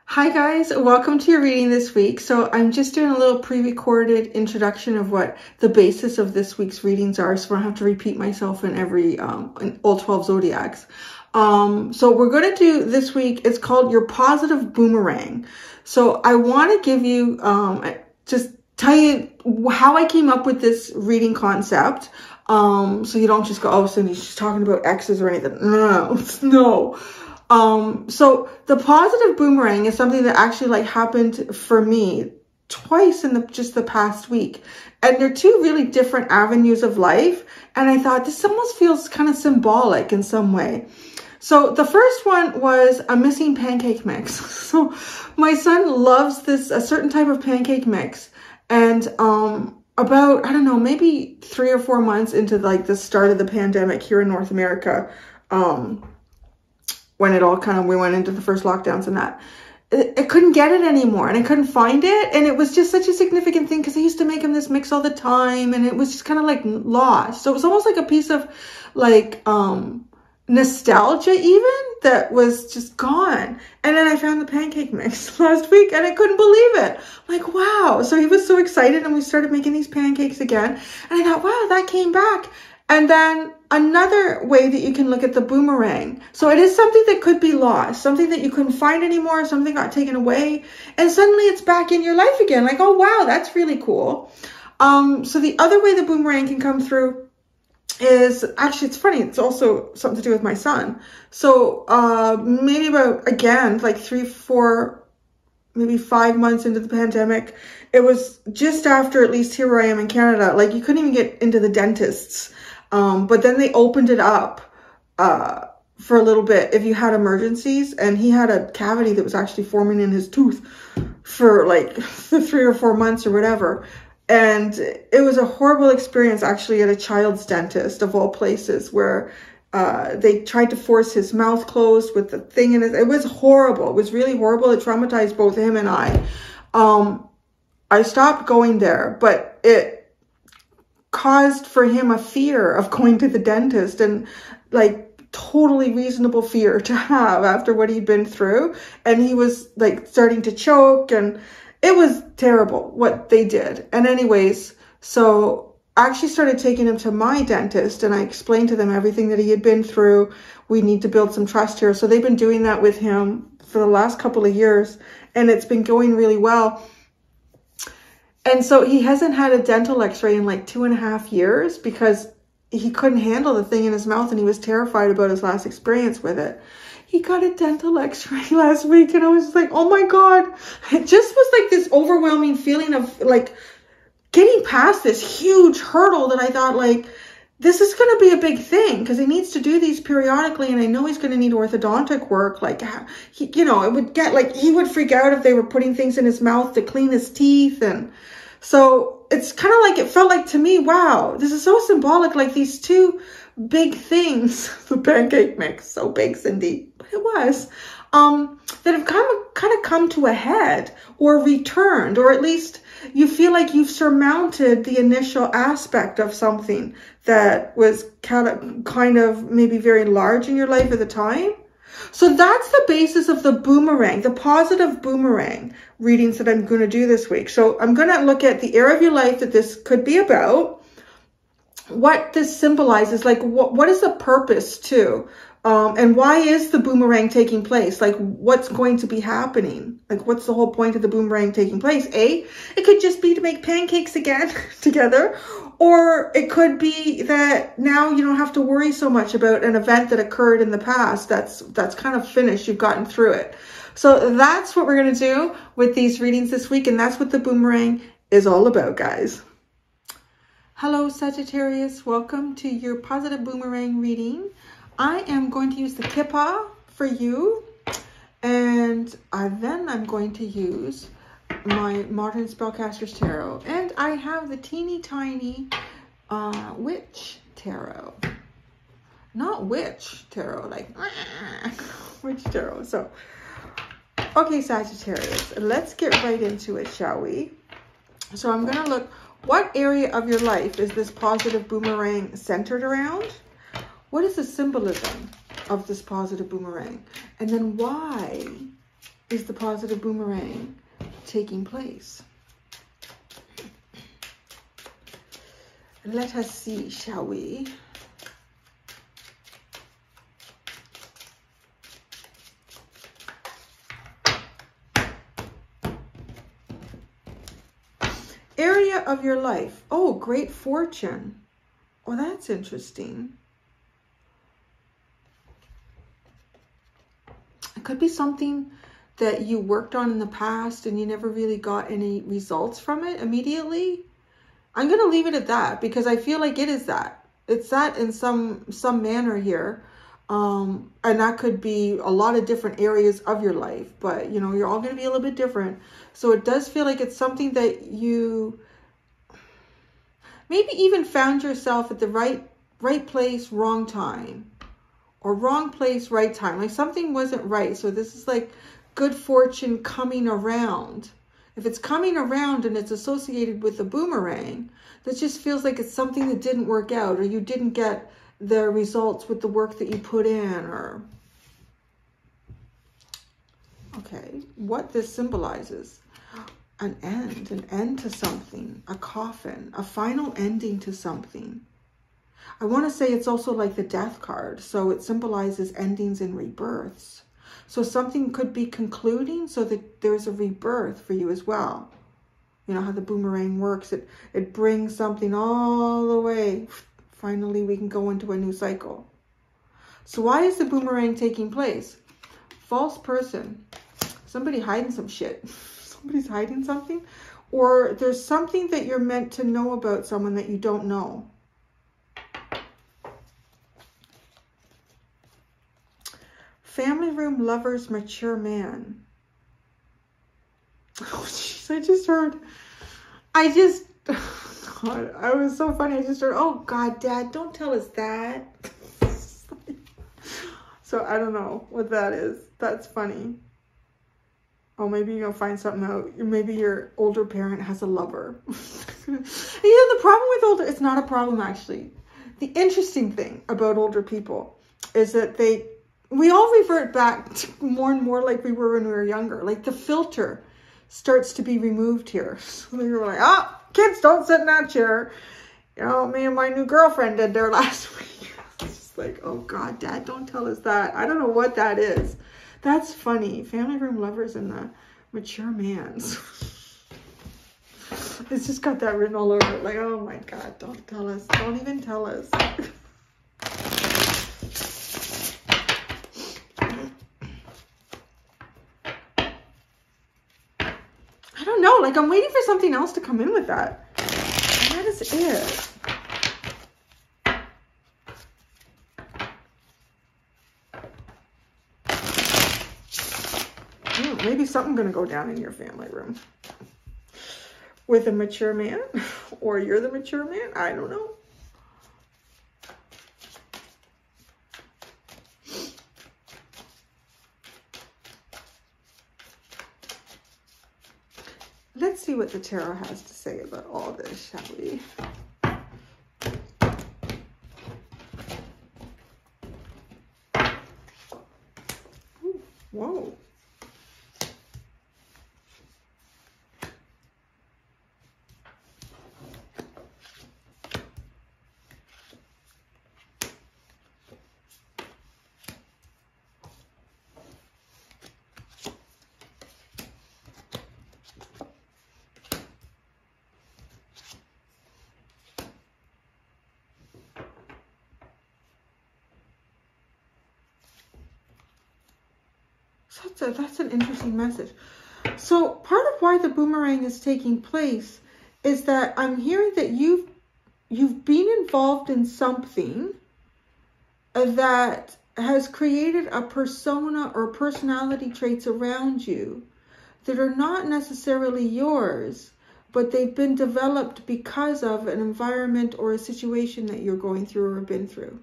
Hi guys, welcome to your reading this week. So I'm just doing a little pre-recorded introduction of what the basis of this week's readings are, so I don't have to repeat myself in every in all 12 zodiacs. So we're going to do this week, it's called Your Positive Boomerang. So I want to give you, just tell you how I came up with this reading concept. So you don't just go, oh, Cindy, she's talking about exes or anything. No. So the positive boomerang is something that actually happened for me twice in just the past week. And they're two really different avenues of life. And I thought this almost feels kind of symbolic in some way. So the first one was a missing pancake mix. So my son loves a certain type of pancake mix. And, about, I don't know, maybe 3 or 4 months into the start of the pandemic here in North America, when it all we went into the first lockdowns and that, I couldn't get it anymore and I couldn't find it. And it was just such a significant thing because I used to make him this mix all the time and it was just kind of lost. So it was almost like a piece of nostalgia even that was just gone. And then I found the pancake mix last week and I couldn't believe it. Wow. So he was so excited and we started making these pancakes again. And I thought, wow, that came back. And then another way that you can look at the boomerang. So it is something that could be lost, something that you couldn't find anymore, something got taken away, and suddenly it's back in your life again. Oh, wow, that's really cool. So the other way the boomerang can come through is, actually, it's funny. It's also something to do with my son. So maybe about, again, 3, 4, maybe 5 months into the pandemic, it was just after, at least here where I am in Canada, you couldn't even get into the dentist's. But then they opened it up for a little bit if you had emergencies, and he had a cavity that was actually forming in his tooth for 3 or 4 months or whatever. And it was a horrible experience actually at a child's dentist of all places, where they tried to force his mouth closed with the thing in it. It was horrible. It was really horrible. It traumatized both him and I. I stopped going there, but it caused for him a fear of going to the dentist, and totally reasonable fear to have after what he'd been through. And he was starting to choke, and it was terrible what they did. And anyways, so I actually started taking him to my dentist, and I explained to them everything that he had been through. We need to build some trust here. So they've been doing that with him for the last couple of years, and it's been going really well. And so he hasn't had a dental x-ray in 2.5 years because he couldn't handle the thing in his mouth and he was terrified about his last experience with it. He got a dental x-ray last week and I was just oh my God. It just was this overwhelming feeling of getting past this huge hurdle that I thought this is going to be a big thing because he needs to do these periodically. And I know he's going to need orthodontic work. It would get he would freak out if they were putting things in his mouth to clean his teeth. And so it's kind of it felt to me, wow, this is so symbolic. These two big things, the pancake mix, so big, Cindy, but it was, that have kind of come to a head or returned, or at least you feel you've surmounted the initial aspect of something that was kind of maybe very large in your life at the time. So that's the basis of the boomerang, the positive boomerang readings that I'm going to do this week. So I'm going to look at the area of your life that this could be about, what this symbolizes, what is the purpose too, and why is the boomerang taking place? What's going to be happening? What's the whole point of the boomerang taking place? It could just be to make pancakes again together, or it could be that now you don't have to worry so much about an event that occurred in the past. That's kind of finished. You've gotten through it. So that's what we're going to do with these readings this week, and that's what the boomerang is all about, guys. Hello, Sagittarius. Welcome to your positive boomerang reading. I am going to use the Kippa for you, and then I'm going to use my Modern Spellcasters Tarot, and I have the teeny tiny Witch Tarot. Not Witch Tarot, Witch Tarot. So, okay, Sagittarius, let's get right into it, shall we? So I'm going to look What area of your life is this positive boomerang centered around? What is the symbolism of this positive boomerang? And then why is the positive boomerang taking place? Let us see, shall we? Area of your life. Oh, great fortune. Oh, that's interesting. It could be something that you worked on in the past and you never really got any results from it immediately. I'm going to leave it at that because I feel like it is that. It's that in some manner here. And that could be a lot of different areas of your life, but you know, you're all going to be a little bit different. So it does feel like it's something that you maybe even found yourself at the right place, wrong time, or wrong place, right time. Like something wasn't right. So this is like good fortune coming around. If it's coming around and it's associated with a boomerang, that just feels like it's something that didn't work out, or you didn't get the results with the work that you put in, or okay, what this symbolizes. An end to something, a coffin, a final ending to something. I want to say it's also like the death card. So it symbolizes endings and rebirths. So something could be concluding so that there's a rebirth for you as well. You know how the boomerang works. It brings something all the way. Finally, we can go into a new cycle. So why is the boomerang taking place? False person. Somebody hiding some shit. Somebody's hiding something. Or there's something that you're meant to know about someone that you don't know. Family room, lovers, mature man. Oh, jeez, I just heard. God, I was so funny. I just heard, oh, God, Dad, don't tell us that. So I don't know what that is. That's funny. Oh, maybe you're going to find something out. Maybe your older parent has a lover. You know, the problem with it's not a problem, actually. The interesting thing about older people is that we all revert back to more and more like we were when we were younger. Like the filter starts to be removed here. So we were like, oh, kids, don't sit in that chair. You know, me and my new girlfriend did there last week. It's just like, oh God, Dad, don't tell us that. I don't know what that is. That's funny. Family room, lovers, and the mature mans. It's just got that written all over it. Like, oh my God, don't tell us. Don't even tell us. I don't know. Like, I'm waiting for something else to come in with that. And that is it. Maybe something going to go down in your family room with a mature man, or you're the mature man. I don't know. Let's see what the tarot has to say about all this, shall we? Ooh, whoa. That's an interesting message. So part of why the boomerang is taking place is that I'm hearing that you've been involved in something that has created a persona or personality traits around you that are not necessarily yours, but they've been developed because of an environment or a situation that you're going through or have been through.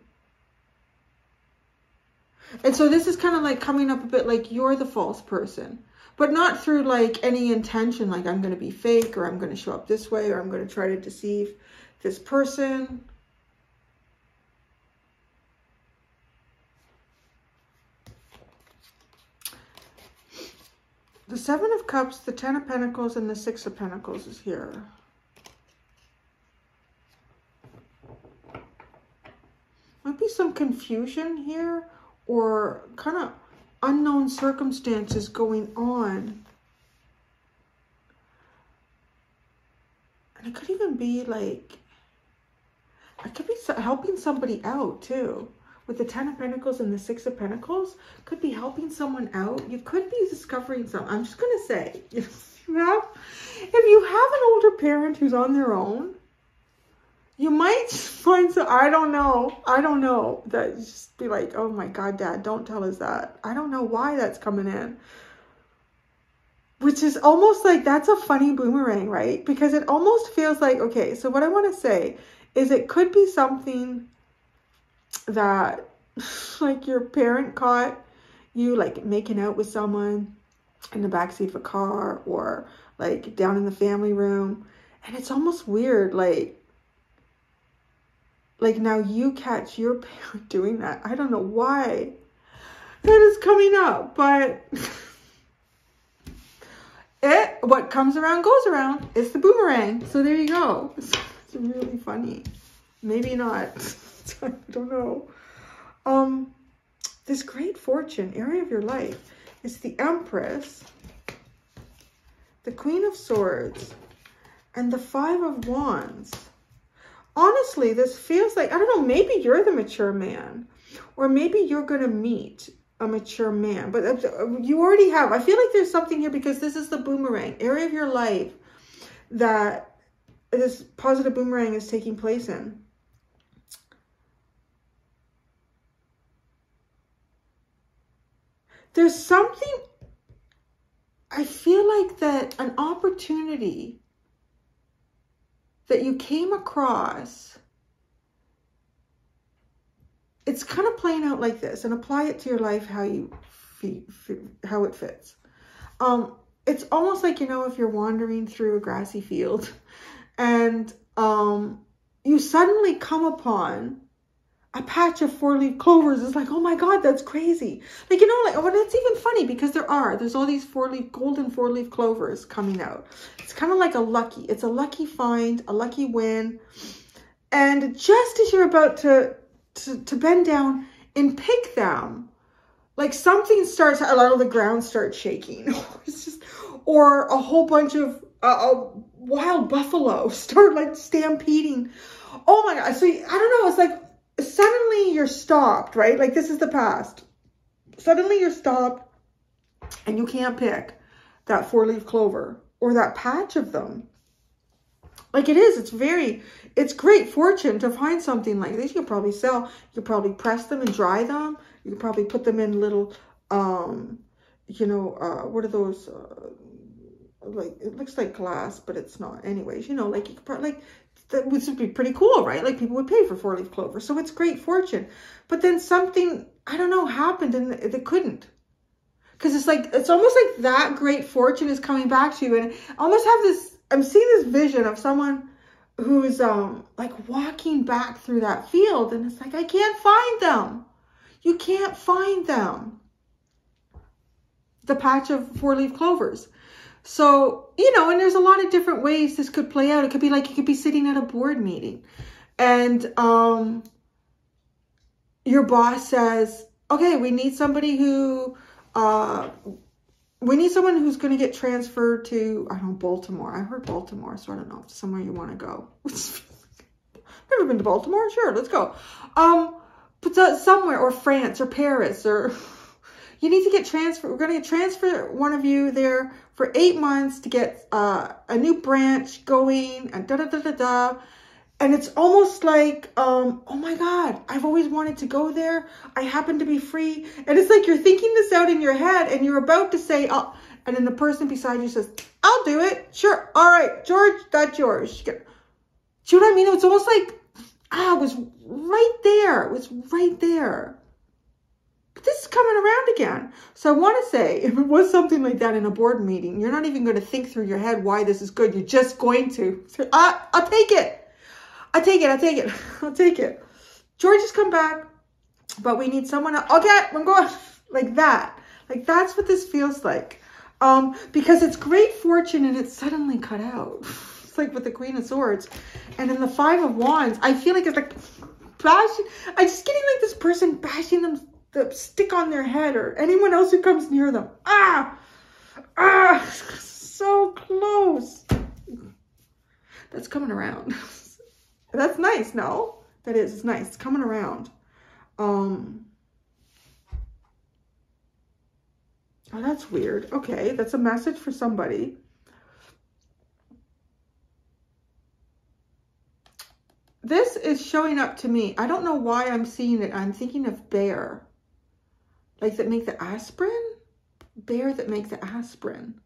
And so this is kind of like coming up a bit like you're the false person, but not through like any intention, like I'm going to be fake, or I'm going to show up this way, or I'm going to try to deceive this person. The Seven of Cups, the Ten of Pentacles, and the Six of Pentacles is here. Might be some confusion here, or kind of unknown circumstances going on. And it could even be like, I could be helping somebody out too. With the Ten of Pentacles and the Six of Pentacles, could be helping someone out. You could be discovering something. I'm just going to say, if you have an older parent who's on their own, you might find some, I don't know, that just be like, oh my God, Dad, don't tell us that. I don't know why that's coming in. Which is almost like, that's a funny boomerang, right? Because it almost feels like, okay, so what I want to say is it could be something that like your parent caught you like making out with someone in the backseat of a car, or like down in the family room. And it's almost weird, like now you catch your parent doing that. I don't know why that is coming up, but what comes around goes around. It's the boomerang. So there you go. It's really funny. Maybe not. I don't know. This great fortune area of your life is the Empress, the Queen of Swords, and the Five of Wands. Honestly, this feels like, I don't know, maybe you're the mature man, or maybe you're going to meet a mature man, but you already have. I feel like there's something here, because this is the boomerang area of your life that this positive boomerang is taking place in. There's something, I feel like that an opportunity that you came across, it's kind of playing out like this, and apply it to your life how you how it fits. It's almost like, you know, if you're wandering through a grassy field and you suddenly come upon a patch of 4-leaf clovers. It's like, oh my God, that's crazy. Like, you know, like, well, it's even funny because there's all these golden 4-leaf clovers coming out. It's kind of like it's a lucky find, a lucky win. And just as you're about to bend down and pick them, like something starts, a lot of the ground starts shaking. It's just, or a whole bunch of wild buffalo start like stampeding. Oh my God. So I don't know. It's like, suddenly you're stopped, right? Like this is the past. Suddenly you're stopped and you can't pick that 4-leaf clover or that patch of them. Like it is, it's great fortune to find something like this. You could probably sell, you could probably press them and dry them. You could probably put them in little, you know, what are those, like, it looks like glass, but it's not. Anyways, you know, like you could probably, like, that would be pretty cool, right? Like people would pay for 4-leaf clover. So it's great fortune. But then something, I don't know, happened and they couldn't. Because it's like, it's almost like that great fortune is coming back to you. And I almost have this, I'm seeing this vision of someone who's like walking back through that field. And it's like, I can't find them. You can't find them. The patch of 4-leaf clovers. So, you know, and there's a lot of different ways this could play out. It could be like, you could be sitting at a board meeting and your boss says, okay, we need somebody who, we need someone who's going to get transferred to, I don't know, Baltimore. I heard Baltimore, so I don't know if it's somewhere you want to go. Never been to Baltimore? Sure, let's go. But somewhere, or France, or Paris, or you need to get transferred. We're going to transfer one of you there for 8 months to get a new branch going, and da-da-da-da-da. And it's almost like, oh my God, I've always wanted to go there. I happen to be free. And it's like you're thinking this out in your head and you're about to say, oh, and then the person beside you says, I'll do it. Sure. All right, George, that's yours. Do you know what I mean? It was almost like, it was right there. It was right there. But this is coming around again. So I want to say, if it was something like that in a board meeting, you're not even going to think through your head why this is good. You're just going to say, I'll take it. I'll take it. I'll take it. I'll take it. George has come back, but we need someone else. Okay, I'm going like that. Like that's what this feels like. Because it's great fortune and it's suddenly cut out. It's like with the Queen of Swords. And in the Five of Wands, I feel like it's like bashing. I'm just getting like this person bashing them, the stick on their head or anyone else who comes near them. So close. That's coming around. That's nice, no? That is, it's nice. It's coming around. Oh, that's weird. Okay, that's a message for somebody. This is showing up to me. I don't know why I'm seeing it. I'm thinking of bear. Like that make the aspirin? Bear that make the aspirin.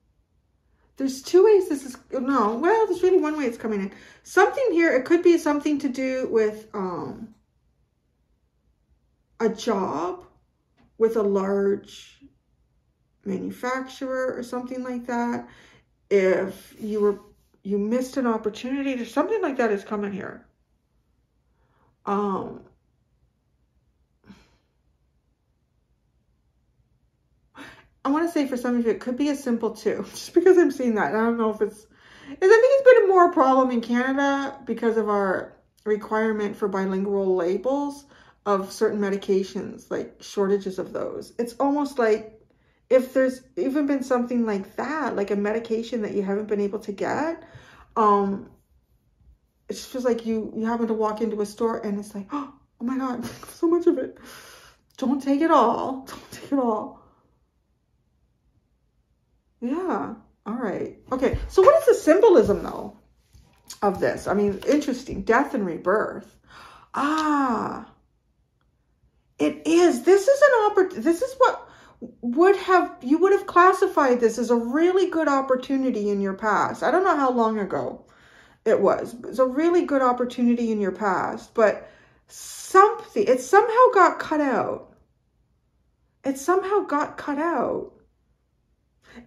There's two ways this is, no, well, there's really one way it's coming in. Something here, it could be something to do with a job with a large manufacturer or something like that. If you missed an opportunity, there's something like that is coming here. I want to say for some of you, it could be a simple two, just because I'm seeing that. I don't know if I think it's been more a problem in Canada because of our requirement for bilingual labels of certain medications, like shortages of those. It's almost like if there's even been something like that, like a medication that you haven't been able to get, it just feels like you happen to walk into a store and it's like, oh my God, so much of it. Don't take it all. Don't take it all. Yeah. All right. Okay. So what is the symbolism though of this? I mean, interesting. Death and rebirth. It is. This is an opportunity. This is what you would have classified this as a really good opportunity in your past. I don't know how long ago it was. It's a really good opportunity in your past, but it somehow got cut out. It somehow got cut out.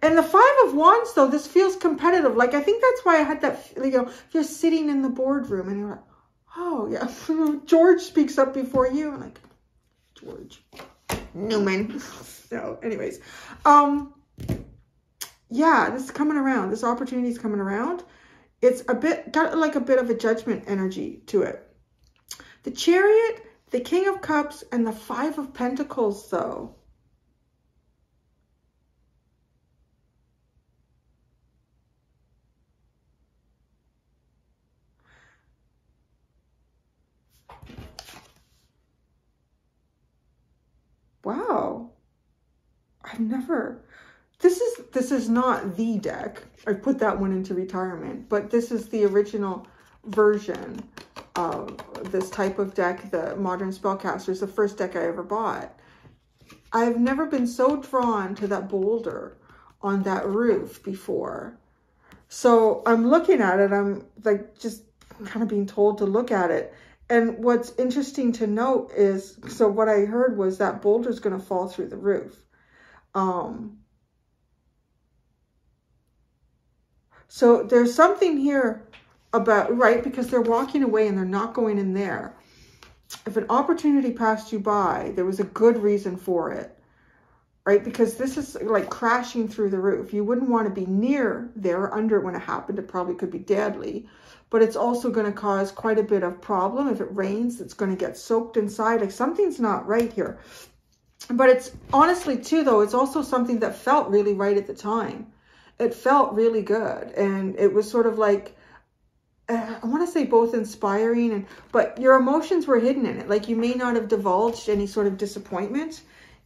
And the Five of Wands, though, this feels competitive. Like, I think that's why I had that, you know, you're sitting in the boardroom and you're like, oh, yeah. George speaks up before you. I'm like, George Newman. So, anyways. Yeah, this is coming around. This opportunity is coming around. It's got like a bit of a judgment energy to it. The Chariot, the King of Cups, and the Five of Pentacles, though. Wow. This is not the deck. I put that one into retirement, but this is the original version of this type of deck, the Modern Spellcasters, the first deck I ever bought. I've never been so drawn to that boulder on that roof before. So I'm looking at it, I'm like just kind of being told to look at it. And what's interesting to note is, so what I heard was that boulder's going to fall through the roof. So there's something here about, right, because they're walking away and they're not going in there. If an opportunity passed you by, there was a good reason for it, right? Because this is like crashing through the roof. You wouldn't want to be near there or under it when it happened. It probably could be deadly, but it's also going to cause quite a bit of problem. If it rains, it's going to get soaked inside. Like something's not right here. But it's honestly too, though, it's also something that felt really right at the time. It felt really good. And it was sort of like, I want to say both inspiring, but your emotions were hidden in it. Like you may not have divulged any sort of disappointment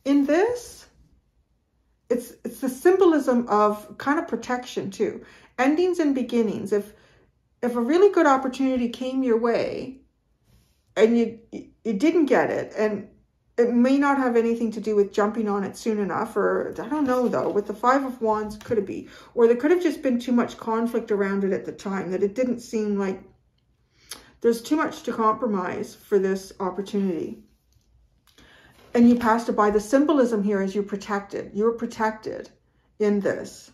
in this. It's the symbolism of kind of protection too. Endings and beginnings. If a really good opportunity came your way and you didn't get it, and it may not have anything to do with jumping on it soon enough, or I don't know though, with the Five of Wands, could it be? Or there could have just been too much conflict around it at the time, that it didn't seem like there's too much to compromise for this opportunity. and you passed it by. The symbolism here is you're protected. You're protected in this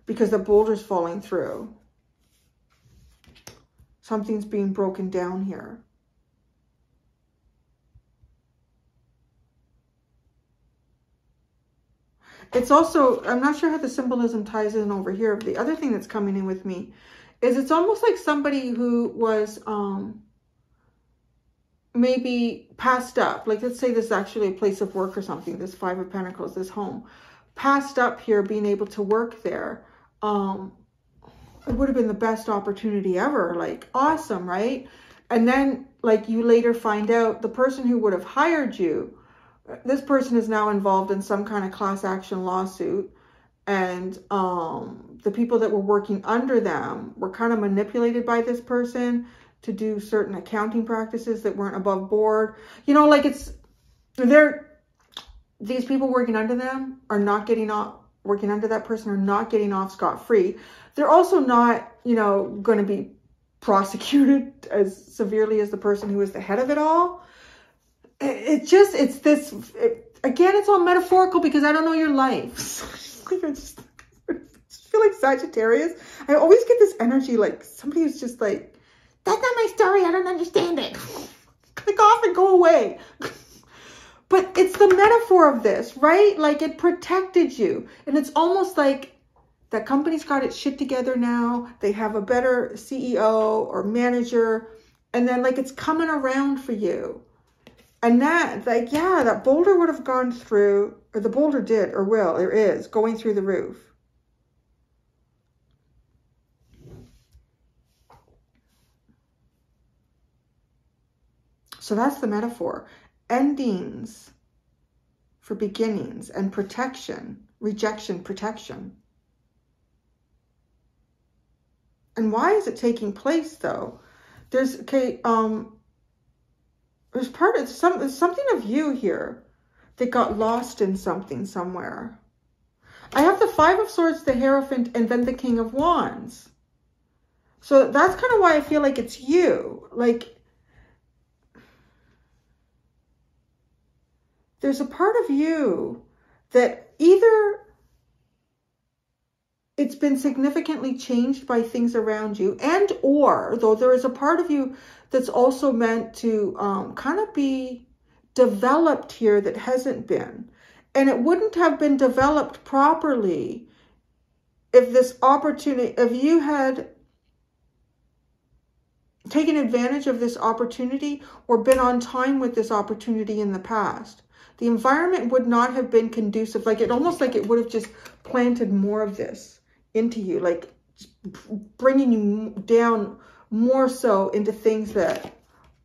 because the boulder's falling through. Something's being broken down here. It's also, I'm not sure how the symbolism ties in over here. The other thing that's coming in with me is it's almost like somebody who was maybe passed up. Like, let's say this is actually a place of work or something, this Five of Pentacles, this home. Passed up here, being able to work there. It would have been the best opportunity ever. Like, awesome, right? And then, like, you later find out the person who would have hired you, this person is now involved in some kind of class action lawsuit. And the people that were working under them were kind of manipulated by this person to do certain accounting practices that weren't above board. You know, like these people working under them are not getting off, working under that person are not getting off scot-free. They're also not, you know, going to be prosecuted as severely as the person who is the head of it all. Again, it's all metaphorical because I don't know your life. I just feel like Sagittarius. I always get this energy like somebody who's just like, that's not my story. I don't understand it. Click off and go away. But it's the metaphor of this, right? Like, it protected you. And it's almost like that company's got its shit together now. They have a better CEO or manager. And then, like, it's coming around for you. And that, like, yeah, that boulder would have gone through, or the boulder did, or will, or is, going through the roof. So that's the metaphor. Endings for beginnings and protection, rejection, protection. And why is it taking place though? There's, okay, there's something of you here that got lost in something somewhere. I have the Five of Swords, the Hierophant, and then the King of Wands. So that's kind of why I feel like it's you. Like, there's a part of you that either it's been significantly changed by things around you, and or, though there is a part of you that's also meant to kind of be developed here that hasn't been. And it wouldn't have been developed properly if this opportunity, if you had taken advantage of this opportunity or been on time with this opportunity in the past. The environment would not have been conducive. Like, it almost like it would have just planted more of this into you, like bringing you down more so into things that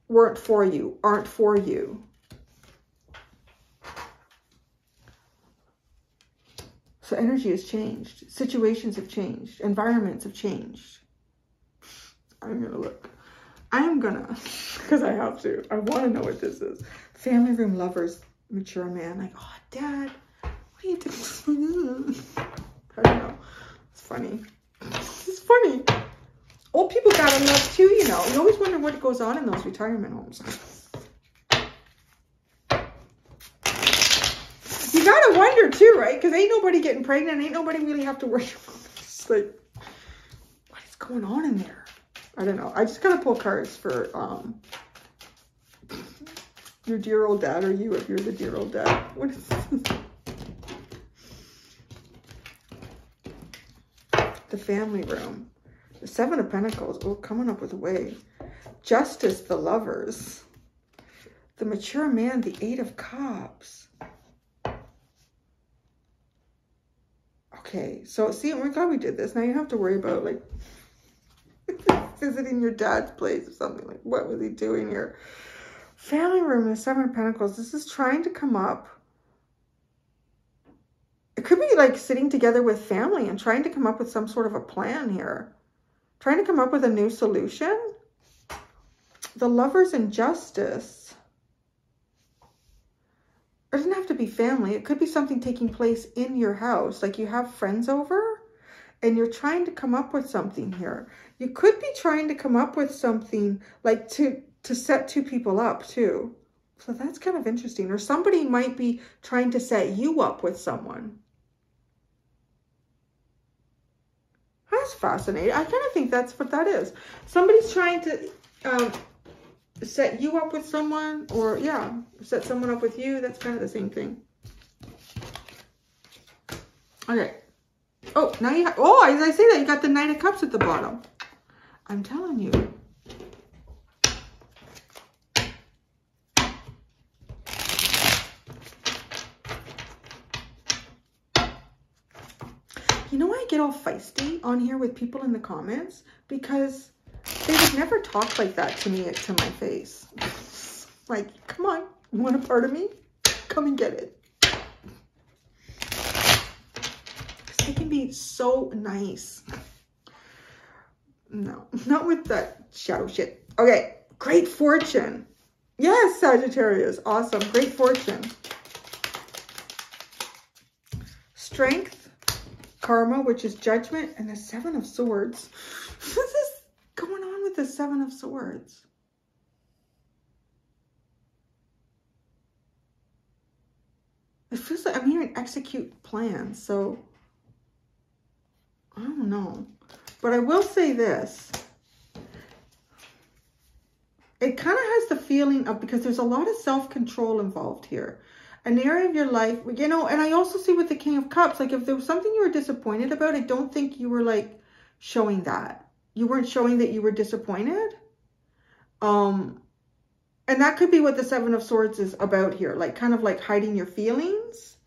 weren't for you, aren't for you. So energy has changed. Situations have changed. Environments have changed. I'm going to look. I'm going to, because I have to. I want to know what this is. Family room lovers, mature man. Like, oh, Dad, what are you doing? I don't know. It's funny. It's funny. Old people gotta love too, you know. You always wonder what goes on in those retirement homes. You gotta wonder too, right? Because ain't nobody getting pregnant. Ain't nobody really have to worry about it. It's like, what is going on in there? I don't know. I just gotta pull cards for your dear old dad, or you if you're the dear old dad. What is this? The family room. The Seven of Pentacles. Oh, coming up with a way. Justice, the lovers. The mature man, the Eight of Cups. Okay, so see, we're glad we did this. Now you don't have to worry about, like, visiting your dad's place or something. Like, what was he doing here? Family room, the Seven of Pentacles. This is trying to come up. It could be like sitting together with family and trying to come up with some sort of a plan here. Trying to come up with a new solution. The lovers and justice. It doesn't have to be family. It could be something taking place in your house. Like, you have friends over and you're trying to come up with something here. You could be trying to come up with something like to set two people up too. So that's kind of interesting. Or somebody might be trying to set you up with someone. That's fascinating. I kind of think that's what that is. Somebody's trying to set you up with someone, or yeah, set someone up with you. That's kind of the same thing. Okay. Oh, now you have, oh, as I say that, you got the Knight of Cups at the bottom. I'm telling you. You know why I get all feisty on here with people in the comments? Because they would never talk like that to me, to my face. Like, come on, you want a part of me? Come and get it. They can be so nice. No, not with that shadow shit. Okay, great fortune. Yes, Sagittarius, awesome, great fortune. Strength, karma, which is judgment, and the Seven of Swords. What is going on with the Seven of Swords? It feels like I'm hearing execute plans, so I don't know. But I will say this. It kind of has the feeling of, because there's a lot of self-control involved here. An area of your life, you know, and I also see with the King of Cups, like if there was something you were disappointed about, I don't think you were like showing that. You weren't showing that you were disappointed. And that could be what the Seven of Swords is about here. Like kind of like hiding your feelings.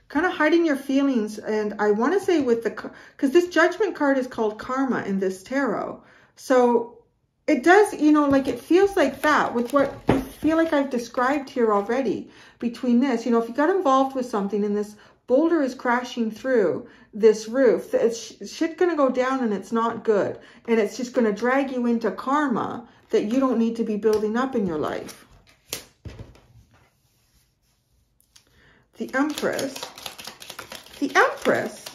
Kind of hiding your feelings. And I want to say with the, because this Judgment card is called Karma in this tarot. So it does, you know, like it feels like that with what I feel like I've described here already between this. You know, if you got involved with something and this boulder is crashing through this roof, it's shit going to go down and it's not good. And it's just going to drag you into karma that you don't need to be building up in your life. The Empress. The Empress.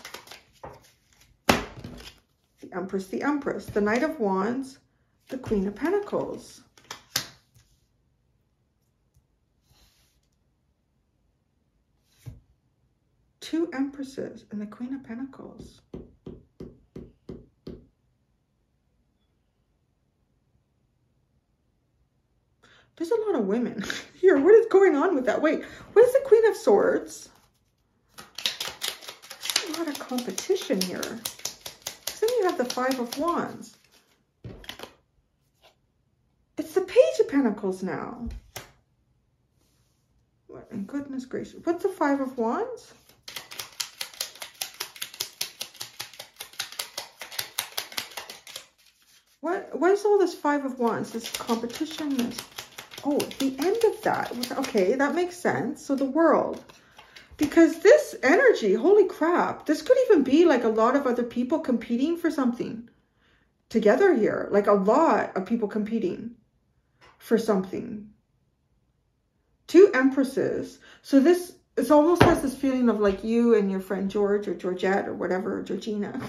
The Empress, the Empress. The Knight of Wands. The Queen of Pentacles. Two Empresses and the Queen of Pentacles. There's a lot of women here. What is going on with that? Wait, what is the Queen of Swords? There's a lot of competition here. Then you have the Five of Wands. It's the Page of Pentacles now. What in goodness gracious? What's the Five of Wands? What is all this Five of Wands? This competition, this... Oh, at the end of that. Okay, that makes sense. So the World. Because this energy, holy crap, this could even be like a lot of other people competing for something together here. Like a lot of people competing for something. Two Empresses. So this, it almost has this feeling of like you and your friend George or Georgette or whatever, Georgina,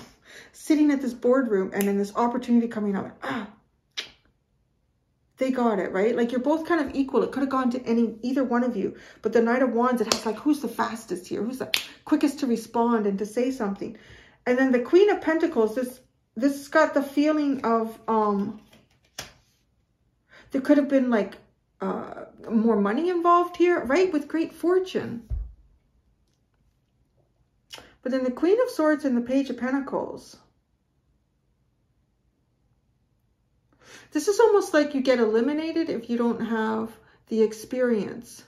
sitting at this boardroom and then this opportunity coming up. They got it, right? Like you're both kind of equal. It could have gone to either one of you. But the Knight of Wands, it has like, who's the fastest here? Who's the quickest to respond and to say something? And then the Queen of Pentacles, this got the feeling of, there could have been like more money involved here, right? With great fortune. But then the Queen of Swords and the Page of Pentacles. This is almost like you get eliminated if you don't have the experience.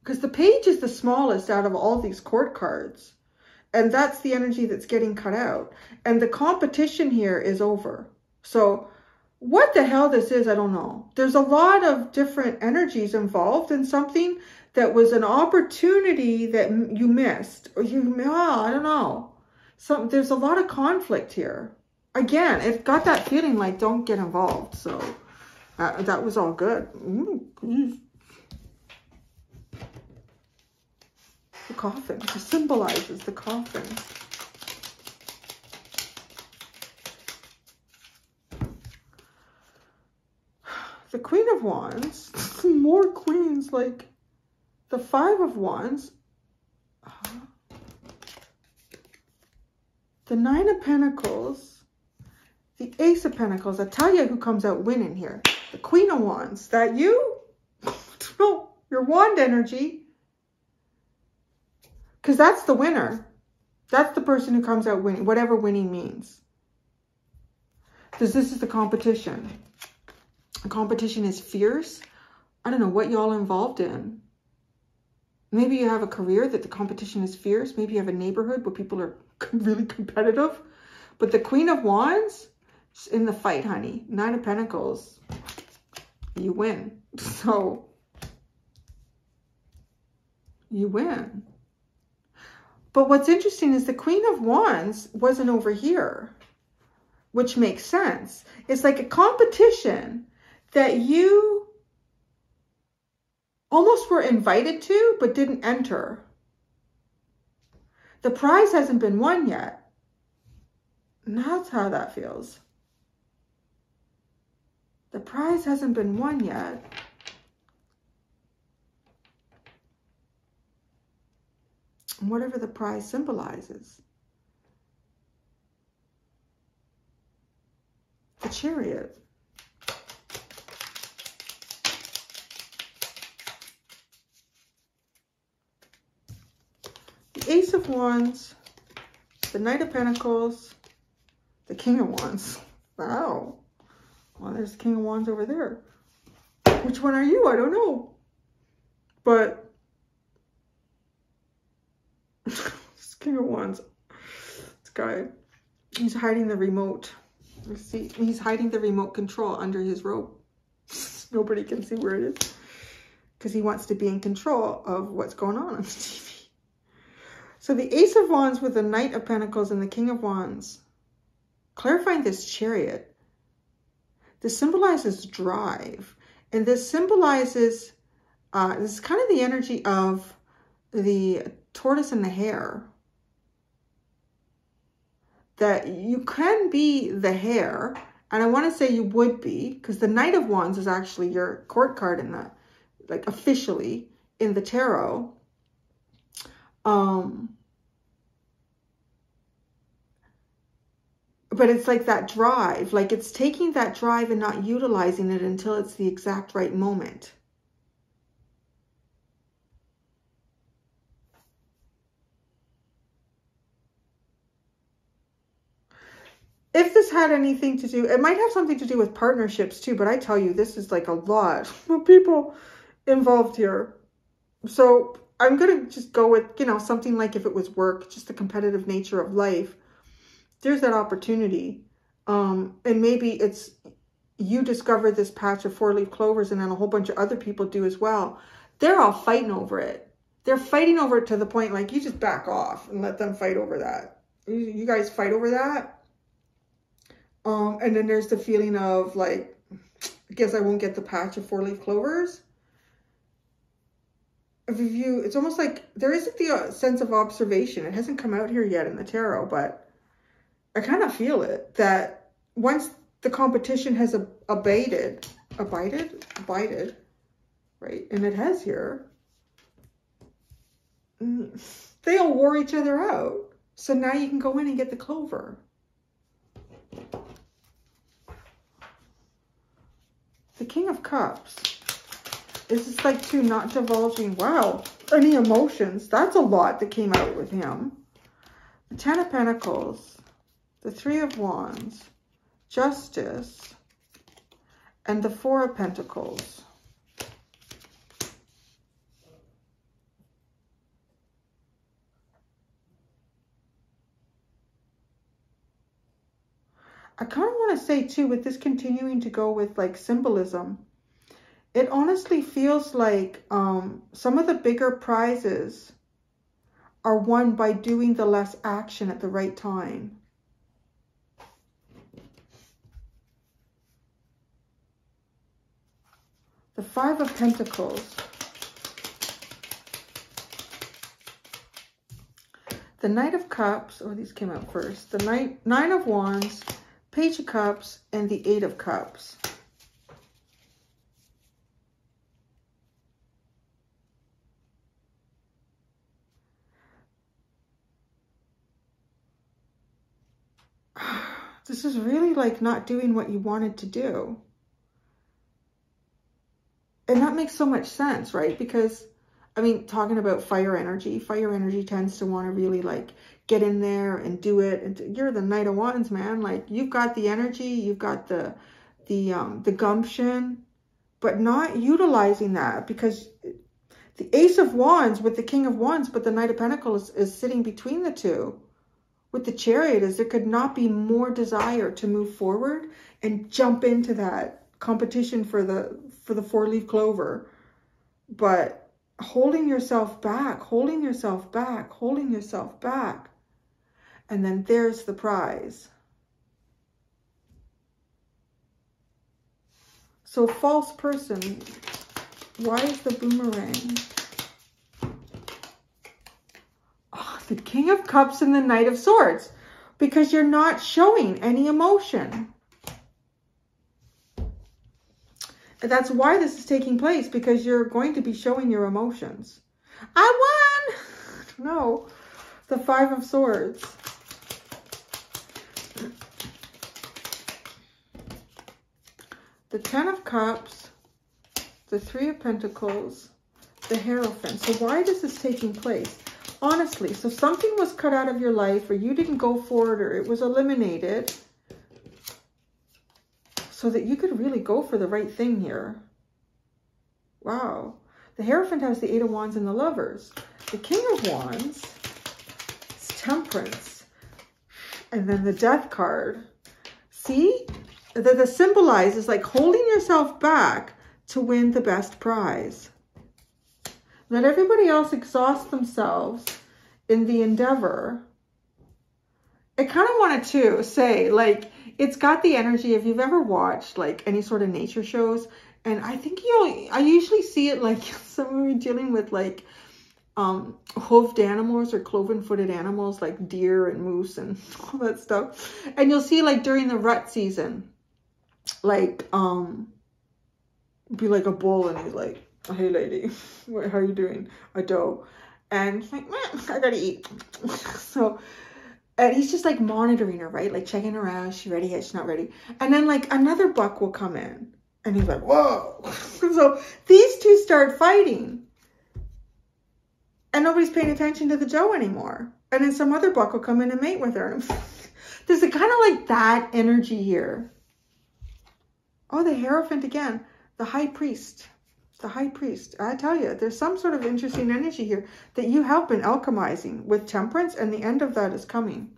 Because the Page is the smallest out of all these court cards. And that's the energy that's getting cut out. And the competition here is over. So what the hell this is, I don't know. There's a lot of different energies involved in something that was an opportunity that you missed. Or I don't know. There's a lot of conflict here. Again, it got that feeling like don't get involved. So that was all good. The coffin. It symbolizes the coffin. The Queen of Wands. More queens. like the Five of Wands, the Nine of Pentacles, the Ace of Pentacles. I tell you who comes out winning here. The Queen of Wands. That you? No, your wand energy. Because that's the winner. That's the person who comes out winning, whatever winning means. Because this is the competition. The competition is fierce. I don't know what y'all involved in. Maybe you have a career that the competition is fierce. Maybe you have a neighborhood where people are really competitive. But the Queen of Wands is in the fight, honey. Nine of Pentacles. You win. So, you win. But what's interesting is the Queen of Wands wasn't over here, which makes sense. It's like a competition that you almost were invited to, but didn't enter. The prize hasn't been won yet. And that's how that feels. The prize hasn't been won yet. And whatever the prize symbolizes. The Chariot. The Ace of Wands. The Knight of Pentacles. The King of Wands. Wow. Well, there's the King of Wands over there. Which one are you? I don't know. But this King of Wands. This guy. He's hiding the remote. You see, he's hiding the remote control under his robe. Nobody can see where it is. Because he wants to be in control of what's going on the TV. So the Ace of Wands with the Knight of Pentacles and the King of Wands. Clarifying this Chariot. This symbolizes drive. And this symbolizes, this is kind of the energy of the tortoise and the hare. That you can be the hare. And I want to say you would be. Because the Knight of Wands is actually your court card in the, like officially in the tarot. But it's like that drive, like it's taking that drive and not utilizing it until it's the exact right moment. If this had anything to do, it might have something to do with partnerships too, but I tell you, this is like a lot of people involved here. So I'm going to just go with, you know, something like if it was work, just the competitive nature of life. There's that opportunity. And maybe it's you discover this patch of four-leaf clovers and then a whole bunch of other people do as well. They're all fighting over it. They're fighting over it to the point like you just back off and let them fight over that. You guys fight over that. And then there's the feeling of like, I guess I won't get the patch of four-leaf clovers. It's almost like there isn't the sense of observation. It hasn't come out here yet in the tarot, but I kind of feel it, that once the competition has abided, right? And it has here. They all wore each other out. So now you can go in and get the clover. The King of Cups. This is like two not divulging, wow, any emotions. That's a lot that came out with him. The Ten of Pentacles. The Three of Wands, Justice, and the Four of Pentacles. I kind of want to say too, with this continuing to go with like symbolism, it honestly feels like some of the bigger prizes are won by doing the less action at the right time. The Five of Pentacles. The Knight of Cups, or these came out first. The Nine of Wands, Page of Cups, and the Eight of Cups. this is really like not doing what you wanted to do. And that makes so much sense, right? Because, I mean, talking about fire energy tends to want to really like get in there and do it. And you're the Knight of Wands, man. Like, you've got the energy, you've got the gumption, but not utilizing that, because the Ace of Wands with the King of Wands, but the Knight of Pentacles is sitting between the two. With the Chariot, is there could not be more desire to move forward and jump into that competition for the 4-leaf clover, but holding yourself back, holding yourself back, holding yourself back. And then there's the prize. So false person, why is the boomerang? Oh, the King of Cups and the Knight of Swords, because you're not showing any emotion. And that's why this is taking place, because you're going to be showing your emotions. I won! No, the 5 of Swords. The 10 of Cups, the 3 of Pentacles, the Hierophant. So why is this taking place? Honestly, so something was cut out of your life, or you didn't go for it, or it was eliminated, so that you could really go for the right thing here. Wow. The Hierophant has the 8 of Wands and the Lovers. The King of Wands is Temperance. And then the Death card. See? The symbolize is like holding yourself back to win the best prize. Let everybody else exhaust themselves in the endeavor. I kind of wanted to say, like, it's got the energy, if you've ever watched like any sort of nature shows, and I think I usually see it like someone dealing with like hoofed animals or cloven-footed animals like deer and moose and all that stuff. And you'll see like during the rut season, like be like a bull, and he's like, oh, hey lady, how you doing? A doe. And he's like, I gotta eat. So, and he's just like monitoring her, right? Like checking her out. Is she ready? Is she not ready? And then like another buck will come in and he's like, whoa. So these two start fighting and nobody's paying attention to the doe anymore. And then some other buck will come in and mate with her. There's a kind of like that energy here. Oh, the Hierophant again, the High Priest. The High Priest. I tell you, there's some sort of interesting energy here that you help in alchemizing with Temperance, and the end of that is coming.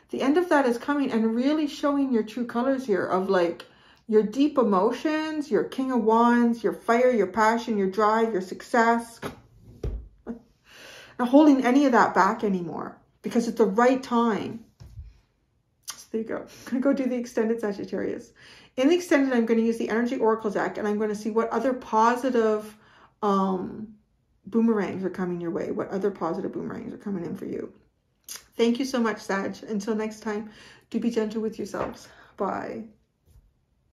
The end of that is coming, and really showing your true colors here of like your deep emotions, your King of Wands, your fire, your passion, your drive, your success. Not holding any of that back anymore, because it's the right time. So there you go. I'm going to go do the extended Sagittarius. In the extended, I'm going to use the Energy Oracle deck, and I'm going to see what other positive boomerangs are coming your way. What other positive boomerangs are coming in for you. Thank you so much, Sag. Until next time, do be gentle with yourselves. Bye.